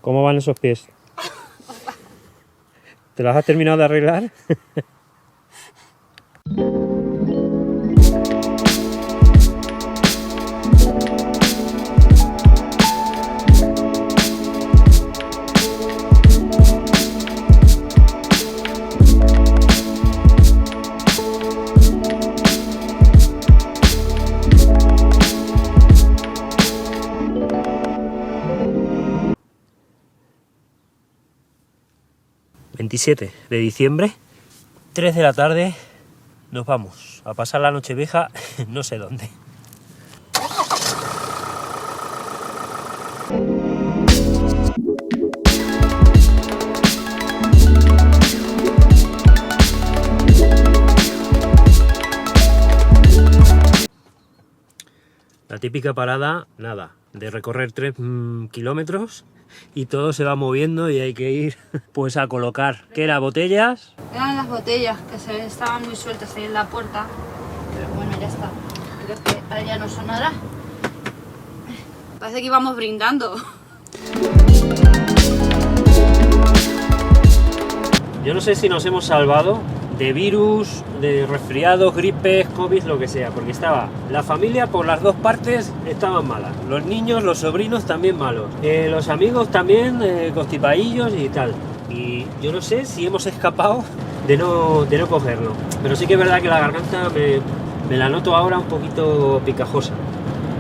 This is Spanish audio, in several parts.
¿Cómo van esos pies? ¿Te los has terminado de arreglar? ...27 de diciembre, 3 de la tarde, nos vamos a pasar la Nochevieja no sé dónde. La típica parada, nada, de recorrer 3 kilómetros y todo se va moviendo y hay que ir pues a colocar, ¿qué era? ¿Botellas? Eran las botellas que estaban muy sueltas ahí en la puerta, pero bueno, ya está. Creo que ahora ya no sonará. Parece que íbamos brindando. Yo no sé si nos hemos salvado de virus, de resfriados, gripes, COVID, lo que sea, porque estaba la familia por las dos partes estaban malas, los niños, los sobrinos también malos, los amigos también constipadillos y tal, y yo no sé si hemos escapado de no cogerlo, pero sí que es verdad que la garganta me la noto ahora un poquito picajosa.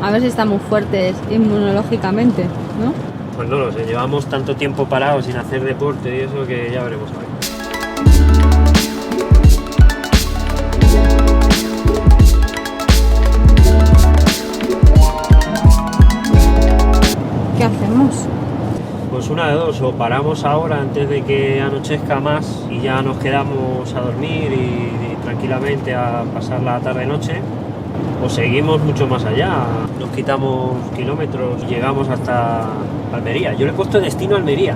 A ver si estamos fuertes inmunológicamente, ¿no? Pues no lo sé, llevamos tanto tiempo parados sin hacer deporte y eso que ya veremos a ver. ¿Qué hacemos? Pues una de dos, o paramos ahora antes de que anochezca más y ya nos quedamos a dormir y tranquilamente a pasar la tarde-noche, o seguimos mucho más allá, nos quitamos kilómetros y llegamos hasta Almería. Yo le he puesto destino a Almería,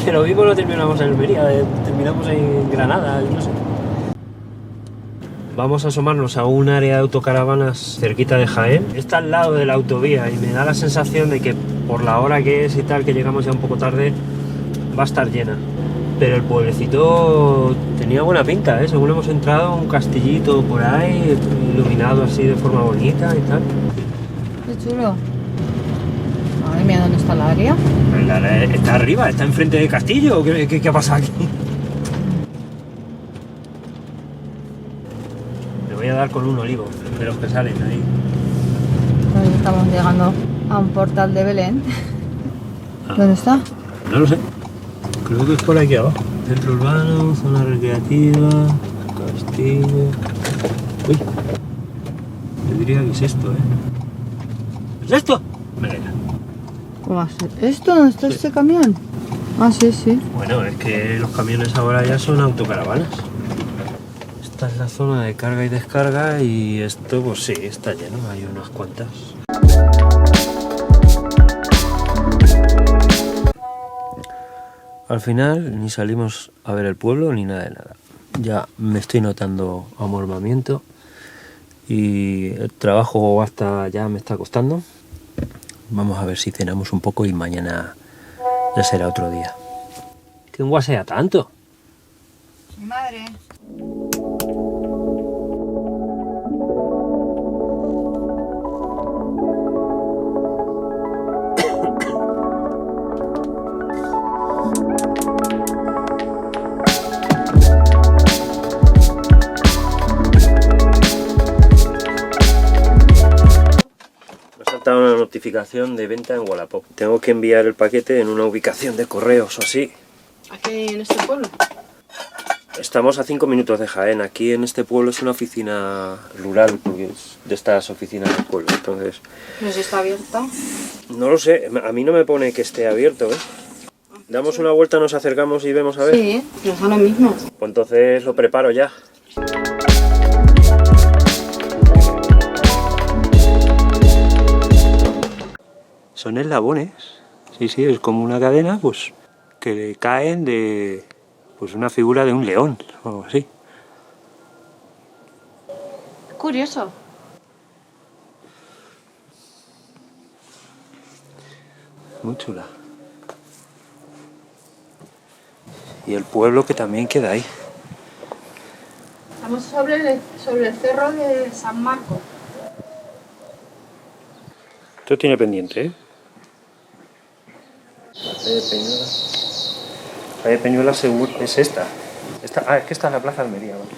que lo mismo no terminamos en Almería, terminamos en Granada, no sé. Vamos a asomarnos a un área de autocaravanas cerquita de Jaén. Está al lado de la autovía y me da la sensación de que por la hora que es y tal, que llegamos ya un poco tarde, va a estar llena. Pero el pueblecito tenía buena pinta, ¿eh? Según hemos entrado, un castillito por ahí, iluminado así de forma bonita y tal. Qué chulo. Madre mía, ¿dónde está el área? Está arriba, está enfrente del castillo. ¿Qué ha pasado aquí? Le voy a dar con un olivo, de los que salen ahí. Pues estamos llegando a un portal de Belén. Ah. ¿Dónde está? No lo sé. Creo que es por aquí abajo. Centro urbano, zona recreativa, castillo. Uy. Yo diría que es esto, ¿eh? ¿Es esto? Venga. ¿Cómo va a ser esto? ¿Dónde está este camión? Ah, sí, sí. Bueno, es que los camiones ahora ya son autocaravanas. Esta es la zona de carga y descarga y esto, pues sí, está lleno, hay unas cuantas. Al final ni salimos a ver el pueblo ni nada de nada. Ya me estoy notando amormamiento y el trabajo hasta ya me está costando. Vamos a ver si cenamos un poco y mañana ya será otro día. ¿Qué enguasea tanto? Mi madre. Una notificación de venta en Wallapop. Tengo que enviar el paquete en una ubicación de correos o así. ¿Aquí en este pueblo? Estamos a 5 minutos de Jaén. Aquí en este pueblo es una oficina rural, porque es de estas oficinas del pueblo. Entonces, No sé si está abierta. no lo sé. A mí no me pone que esté abierto, ¿eh? Damos una vuelta, nos acercamos y vemos a ver. Sí, pero son lo mismo. Pues entonces lo preparo ya. Son eslabones. Sí, sí, es como una cadena, pues, que le caen de, pues, una figura de un león, o algo así. Curioso. Muy chula. Y el pueblo que también queda ahí. Estamos sobre el cerro de San Marcos. Esto tiene pendiente, ¿eh? La de Peñuela seguro es esta. Es que esta es la Plaza Almería, ¿vale?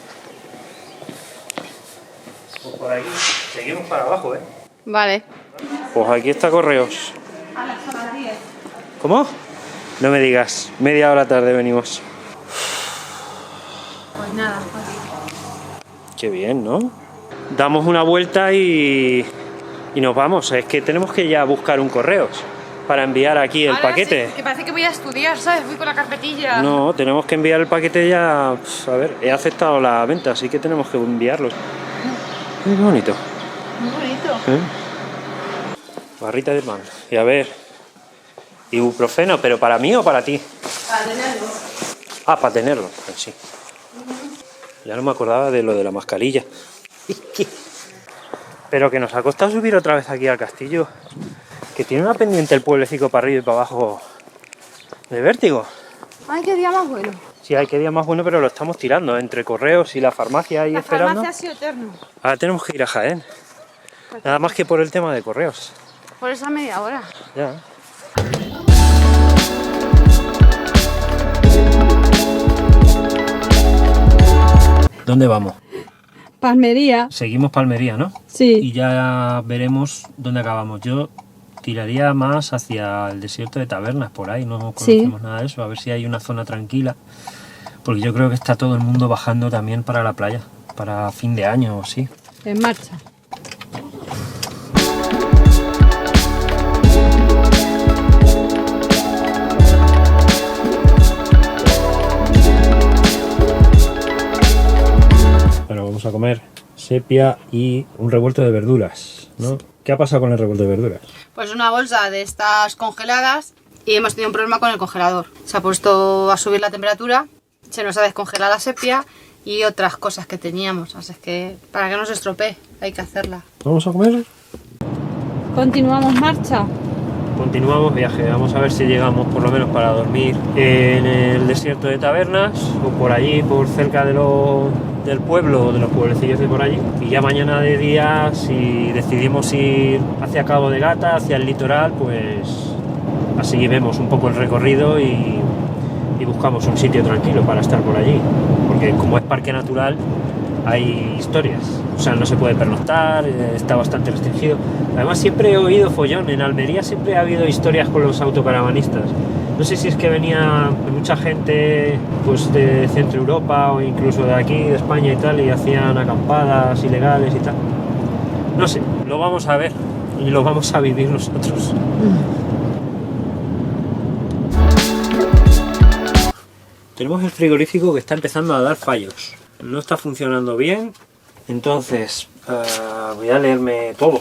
Pues por aquí seguimos para abajo, ¿eh? Vale. Pues aquí está Correos. A las 10. ¿Cómo? No me digas, media hora tarde venimos. Pues nada, Qué bien, ¿no? Damos una vuelta y nos vamos. Es que tenemos que ya buscar un Correos para enviar aquí el paquete. Sí, que parece que voy a estudiar, ¿sabes? Voy con la carpetilla. No, tenemos que enviar el paquete ya. A ver, he aceptado la venta, así que tenemos que enviarlo. Qué bonito. Muy bonito. Barrita de pan. Y a ver, ibuprofeno, ¿pero para mí o para ti? Para tenerlo. Ah, para tenerlo, pues sí. Ya no me acordaba de lo de la mascarilla. Pero que nos ha costado subir otra vez aquí al castillo. Que tiene una pendiente el pueblecito para arriba y para abajo de vértigo. Ay, qué día más bueno. Sí, hay que día más bueno, pero lo estamos tirando entre Correos y la farmacia ahí esperando. La farmacia ha sido eterno. Ahora tenemos que ir a Jaén. Nada más que por el tema de Correos. Por esa media hora. Ya. ¿Dónde vamos? Palmería. Seguimos Palmería, ¿no? Sí. Y ya veremos dónde acabamos. Yo tiraría más hacia el desierto de Tabernas, por ahí, no conocemos nada de eso, a ver si hay una zona tranquila, porque yo creo que está todo el mundo bajando también para la playa, para fin de año o sí. En marcha. Bueno, vamos a comer sepia y un revuelto de verduras, ¿no? ¿Qué ha pasado con el revuelto de verduras? Pues una bolsa de estas congeladas y hemos tenido un problema con el congelador. Se ha puesto a subir la temperatura, se nos ha descongelado la sepia y otras cosas que teníamos. Así es que para que no se estropee hay que hacerla. ¿Vamos a comer? Continuamos marcha. Continuamos viaje, vamos a ver si llegamos por lo menos para dormir en el desierto de Tabernas o por allí, por cerca del pueblo o de los pueblecillos de por allí. Y ya mañana de día, si decidimos ir hacia Cabo de Gata, hacia el litoral, pues así vemos un poco el recorrido y buscamos un sitio tranquilo para estar por allí. Porque como es parque natural, hay historias. O sea, no se puede pernoctar, está bastante restringido. Además, siempre he oído follón. En Almería siempre ha habido historias con los autocaravanistas. No sé si es que venía mucha gente pues de Centro Europa o incluso de aquí, de España y tal, y hacían acampadas ilegales y tal. No sé, lo vamos a ver y lo vamos a vivir nosotros. Tenemos el frigorífico que está empezando a dar fallos. No está funcionando bien, entonces voy a leerme todo,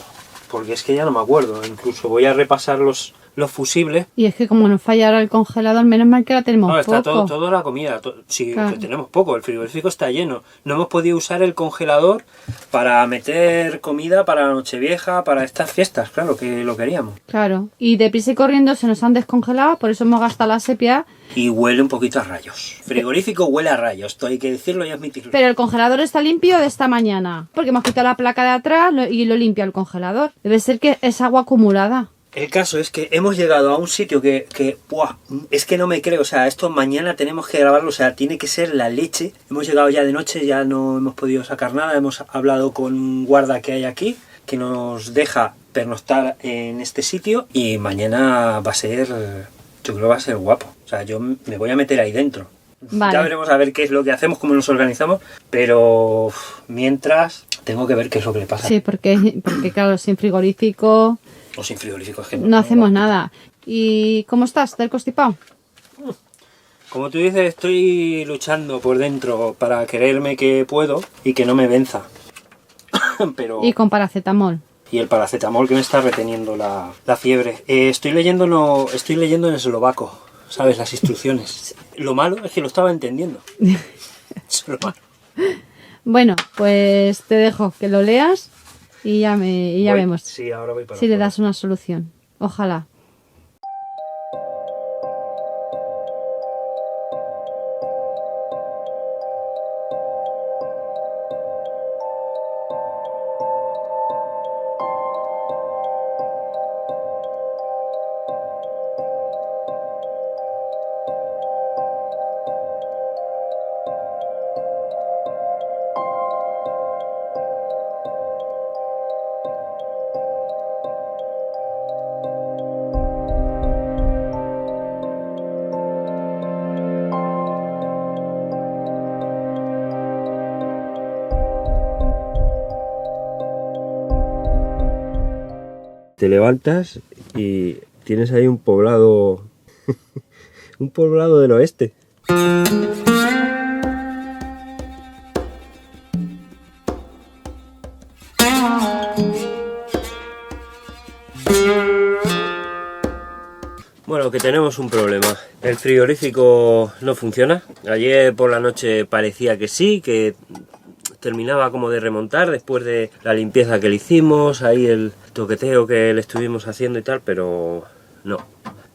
porque es que ya no me acuerdo. Incluso voy a repasar los fusibles. Y es que como nos falla ahora el congelador, menos mal que la tenemos No, está poco. todo la comida. Sí, Claro. que tenemos poco. El frigorífico está lleno. No hemos podido usar el congelador para meter comida para la Nochevieja, para estas fiestas, claro, que lo queríamos. Claro. Y deprisa y corriendo se nos han descongelado, por eso hemos gastado la sepia. Y huele un poquito a rayos. Frigorífico huele a rayos, esto hay que decirlo y admitirlo. Pero el congelador está limpio de esta mañana, porque hemos quitado la placa de atrás y lo limpia el congelador. Debe ser que es agua acumulada. El caso es que hemos llegado a un sitio que ¡buah! Es que no me creo, o sea, esto mañana tenemos que grabarlo, o sea, tiene que ser la leche. Hemos llegado ya de noche, ya no hemos podido sacar nada, hemos hablado con un guarda que hay aquí, que nos deja pernoctar en este sitio y mañana va a ser, yo creo que va a ser guapo. O sea, yo me voy a meter ahí dentro. Vale. Ya veremos a ver qué es lo que hacemos, cómo nos organizamos, pero mientras tengo que ver qué es lo que le pasa. Sí, porque claro, sin frigorífico O sin frigorífico, es que no hacemos nada. ¿Y cómo estás del constipado? Como tú dices, estoy luchando por dentro para creerme que puedo y que no me venza. Pero... Y con paracetamol. Y el paracetamol que me está reteniendo la fiebre. Estoy leyendo en eslovaco, ¿sabes? Las instrucciones. Lo malo es que lo estaba entendiendo. Eso es lo malo. Bueno, pues te dejo que lo leas y ya vemos Sí, ahora voy para si le afuera. das una solución. Ojalá. Te levantas y tienes ahí un poblado, un poblado del oeste. Bueno, que tenemos un problema. El frigorífico no funciona. Ayer por la noche parecía que sí, que terminaba como de remontar después de la limpieza que le hicimos, ahí el toqueteo que le estuvimos haciendo y tal, pero no.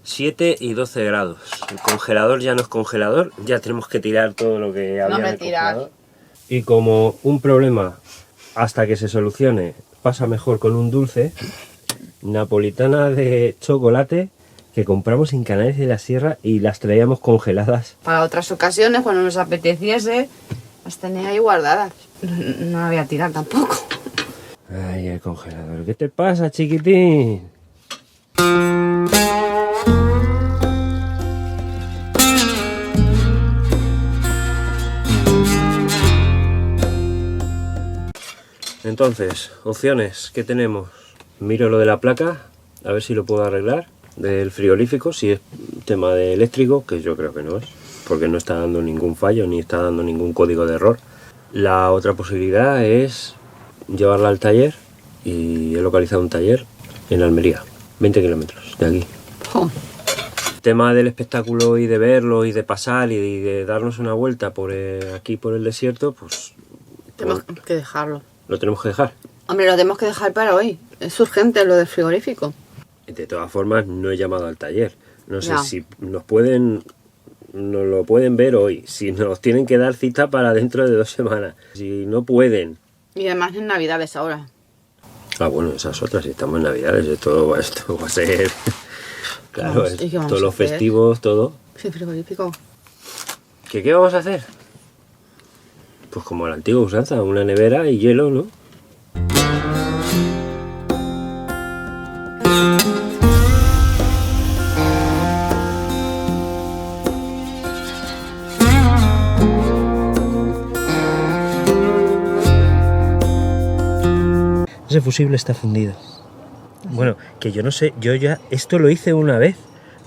7 y 12 grados. El congelador ya no es congelador, ya tenemos que tirar todo lo que había en el congelador. Y como un problema, hasta que se solucione, pasa mejor con un dulce, napolitana de chocolate, que compramos en Canales de la Sierra y las traíamos congeladas. Para otras ocasiones, cuando nos apeteciese, las tenía ahí guardadas. No la voy a tirar tampoco. Ay, el congelador. ¿Qué te pasa, chiquitín? Entonces, opciones, ¿qué tenemos? Miro lo de la placa, a ver si lo puedo arreglar, del frigorífico, si es tema de eléctrico, que yo creo que no es, porque no está dando ningún fallo, ni está dando ningún código de error. La otra posibilidad es llevarla al taller, y he localizado un taller en Almería, 20 kilómetros de aquí. Oh. El tema del espectáculo y de verlo y de pasar y de darnos una vuelta por aquí por el desierto, pues Tenemos que dejarlo. Lo tenemos que dejar. Hombre, lo tenemos que dejar para hoy. Es urgente lo del frigorífico. De todas formas, no he llamado al taller. No sé Ya. si nos lo pueden ver hoy, si nos tienen que dar cita para dentro de 2 semanas. Si no pueden. Y además en Navidades ahora. Ah, bueno, esas otras, si estamos en Navidades, esto va a ser... Claro, ¿Y qué vamos todos a los hacer? festivos, todo. Sí, frigorífico. ¿Qué vamos a hacer? Pues como a la antigua usanza, una nevera y hielo, ¿no? Ese fusible está fundido. Bueno, que yo no sé, yo ya esto lo hice una vez,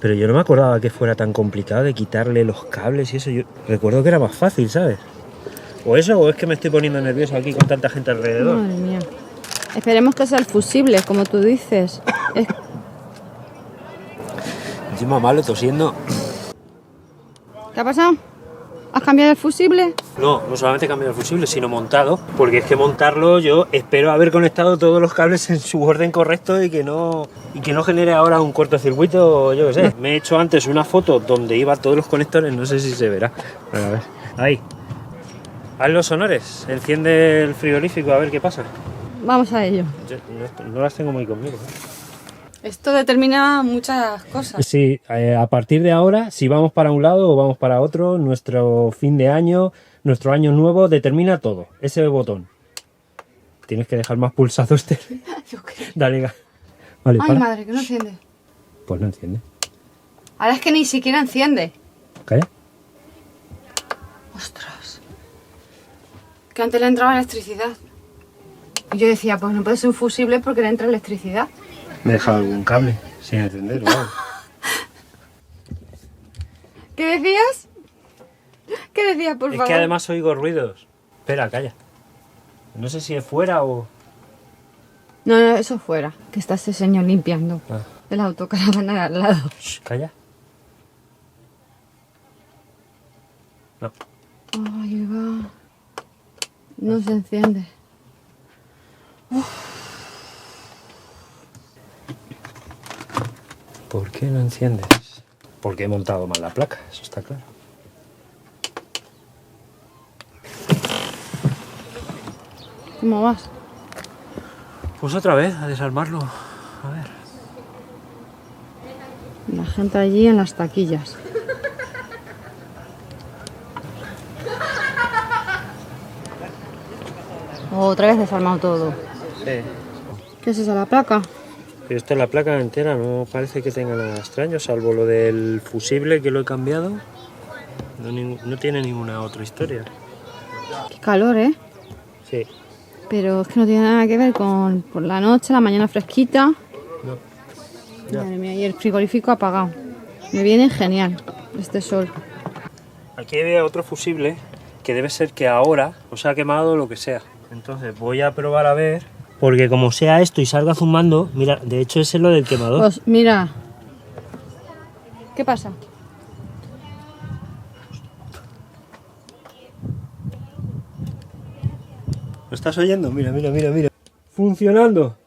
pero yo no me acordaba que fuera tan complicado de quitarle los cables y eso. Yo recuerdo que era más fácil, ¿sabes? O eso, o es que me estoy poniendo nervioso aquí con tanta gente alrededor. Madre mía. Esperemos que sea el fusible, como tú dices. Encima malo tosiendo. ¿Qué ha pasado? ¿Has cambiado el fusible? No solamente he cambiado el fusible, sino montado, porque es que montarlo yo espero haber conectado todos los cables en su orden correcto y que no genere ahora un cortocircuito, yo qué sé. Me he hecho antes una foto donde iba todos los conectores, no sé si se verá. Bueno, a ver, ahí. Haz los honores, enciende el frigorífico a ver qué pasa. Vamos a ello. Yo no las tengo muy conmigo. Esto determina muchas cosas. Sí, a partir de ahora, si vamos para un lado o vamos para otro, nuestro fin de año, nuestro año nuevo, determina todo. Ese botón. Tienes que dejar más pulsado este. Dale, vale, Ay, para. madre, que no enciende. Pues no enciende. Ahora es que ni siquiera enciende. Calla. Ostras. Que antes le entraba electricidad. Y yo decía, pues no puede ser un fusible porque le entra electricidad. Me he dejado algún cable sin encender, ¿no? ¿Qué decías? ¿Qué decías, por Es favor? que además oigo ruidos. Espera, calla. No sé si es fuera o... No, eso fuera. Que está ese señor limpiando Ah. el autocaravana de al lado. Shh, calla. No. Ay, va. No se enciende. ¿Por qué no enciendes? Porque he montado mal la placa, eso está claro. ¿Cómo vas? Pues otra vez, a desarmarlo. A ver. La gente allí en las taquillas. Otra vez desarmado todo. Sí. ¿Qué es esa, la placa? Pero esta es la placa entera, no parece que tenga nada extraño, salvo lo del fusible que lo he cambiado. No tiene ninguna otra historia. Qué calor, ¿eh? Sí. Pero es que no tiene nada que ver con por la noche, la mañana fresquita. No. Ya. Madre mía, y el frigorífico apagado. Me viene genial este sol. Aquí había otro fusible que debe ser que ahora os ha quemado lo que sea. Entonces voy a probar a ver, porque como sea esto y salga fumando, mira, de hecho ese es lo del quemador. Pues mira. ¿Qué pasa? ¿Lo estás oyendo? Mira. ¡Funcionando!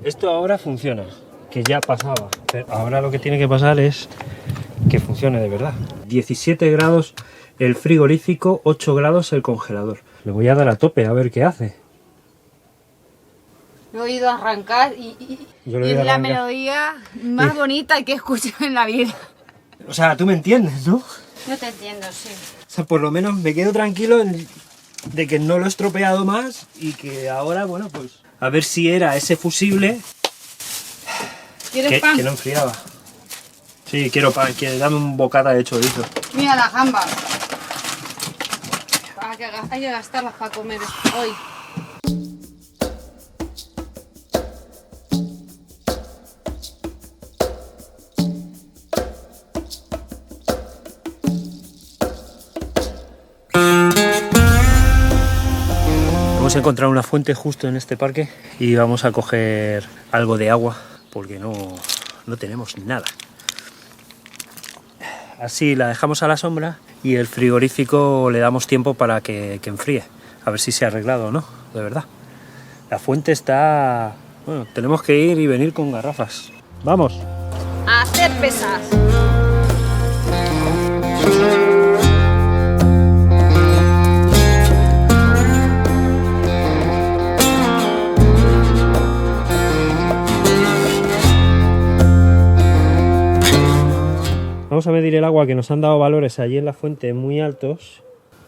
Esto ahora funciona, que ya pasaba. Pero ahora lo que tiene que pasar es que funcione de verdad. 17 grados el frigorífico, 8 grados el congelador. Le voy a dar a tope a ver qué hace. Lo he oído arrancar y Yo lo he oído es la arrancar. melodía más bonita que he escuchado en la vida. O sea, tú me entiendes, ¿no? Yo te entiendo, sí. O sea, por lo menos me quedo tranquilo de que no lo he estropeado más y que ahora, bueno, pues a ver si era ese fusible ¿Quieres pan? que no enfriaba. Sí, quiero pan, dame un bocata de chorizo. Mira las gambas. Hay que gastarlas para comer hoy. Hemos encontrado una fuente justo en este parque y vamos a coger algo de agua porque no tenemos nada. Así la dejamos a la sombra y el frigorífico le damos tiempo para que enfríe. A ver si se ha arreglado o no, de verdad. La fuente está... Bueno, tenemos que ir y venir con garrafas. ¡Vamos! A hacer pesas. Vamos a medir el agua, que nos han dado valores allí en la fuente muy altos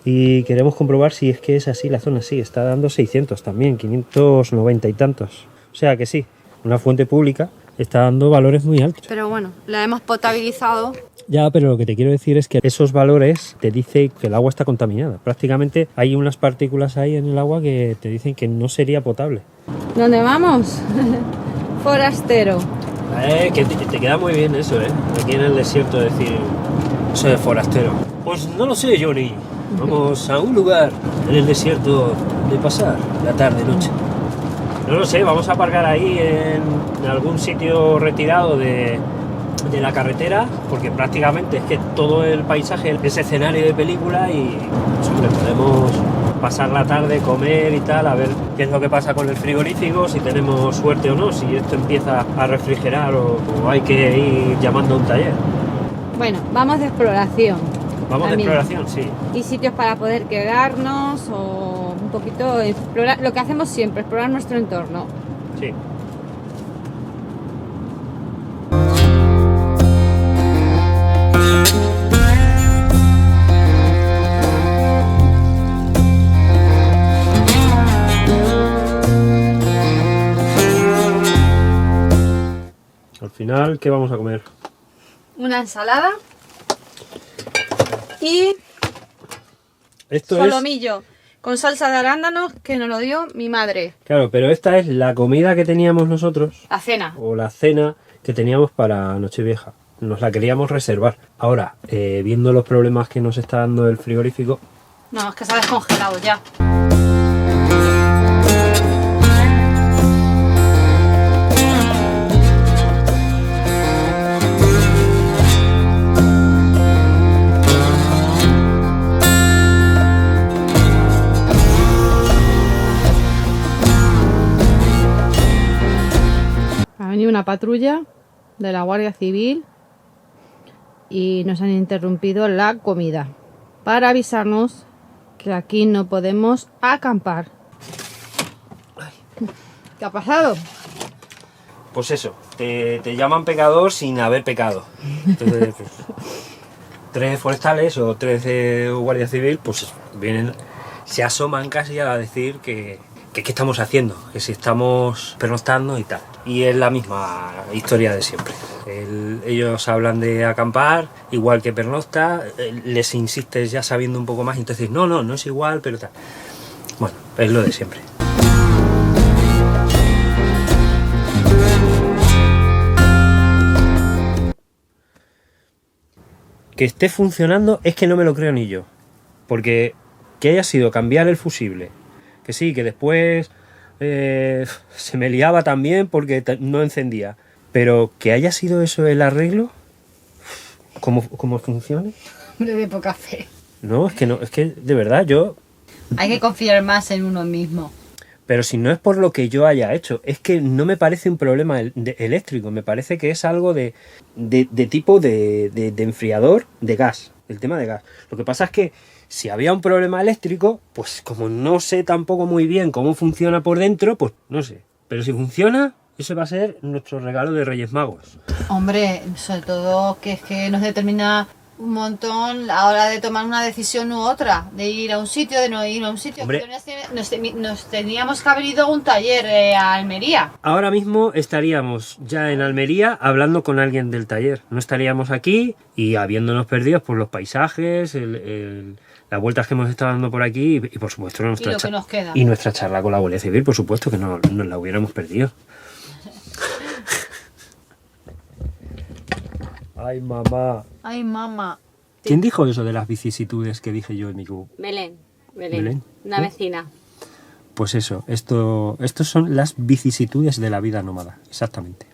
y queremos comprobar si es que es así, la zona sí, está dando 600 también, 590 y tantos. O sea que sí, una fuente pública está dando valores muy altos. Pero bueno, la hemos potabilizado. Ya, pero lo que te quiero decir es que esos valores te dicen que el agua está contaminada. Prácticamente hay unas partículas ahí en el agua que te dicen que no sería potable. ¿Dónde vamos? Forastero. Que te queda muy bien eso, aquí en el desierto decir eso de forastero. Pues no lo sé, Johnny. Vamos a un lugar en el desierto de pasar la tarde-noche. No lo sé, vamos a aparcar ahí en algún sitio retirado de la carretera, porque prácticamente es que todo el paisaje es escenario de película y pues, hombre, podemos pasar la tarde, comer y tal, a ver qué es lo que pasa con el frigorífico, si tenemos suerte o no, si esto empieza a refrigerar o hay que ir llamando a un taller. Bueno, vamos de exploración. Vamos también. de exploración, sí. Y sitios para poder quedarnos o un poquito explorar, lo que hacemos siempre, explorar nuestro entorno. Sí. Al final, ¿qué vamos a comer? Una ensalada y Esto solomillo con salsa de arándanos que nos lo dio mi madre. Claro, pero esta es la comida que teníamos nosotros, La cena. o la cena que teníamos para Nochevieja. Nos la queríamos reservar. Ahora, viendo los problemas que nos está dando el frigorífico, No, es que se ha descongelado ya. Ha venido una patrulla de la Guardia Civil y nos han interrumpido la comida para avisarnos que aquí no podemos acampar. ¿Qué ha pasado? pues eso, te llaman pecador sin haber pecado. Entonces, pues, 3 forestales o 13 guardia civil, pues vienen, se asoman casi a decir que qué estamos haciendo, que si estamos pernoctando y tal. Y es la misma historia de siempre. Ellos hablan de acampar, igual que pernocta, les insistes ya sabiendo un poco más, y entonces no es igual, pero tal. Bueno, es lo de siempre. que esté funcionando es que no me lo creo ni yo. Porque que haya sido cambiar el fusible, que sí, que después se me liaba también porque no encendía, pero que haya sido eso el arreglo, ¿cómo funcione? De poca fe. No, es que de verdad yo... Hay que confiar más en uno mismo. Pero si no es por lo que yo haya hecho, es que no me parece un problema eléctrico, me parece que es algo de tipo de enfriador de gas, el tema de gas. Lo que pasa es que si había un problema eléctrico, pues como no sé tampoco muy bien cómo funciona por dentro, pues no sé. Pero si funciona, ese va a ser nuestro regalo de Reyes Magos. Hombre, sobre todo que es que nos determina un montón a la hora de tomar una decisión u otra, de ir a un sitio, de no ir a un sitio. Hombre, Nos teníamos que haber ido a un taller a Almería. ahora mismo estaríamos ya en Almería hablando con alguien del taller. No estaríamos aquí y habiéndonos perdidos por los paisajes, las vueltas que hemos estado dando por aquí y por supuesto Y lo que nos queda. y nuestra charla con la Guardia Civil, por supuesto que no nos la hubiéramos perdido. Ay, mamá. Ay, mamá. ¿Quién dijo eso de las vicisitudes que dije yo en mi cubo? Belén. ¿Eh? Una vecina. Pues eso, estos son las vicisitudes de la vida nómada, exactamente.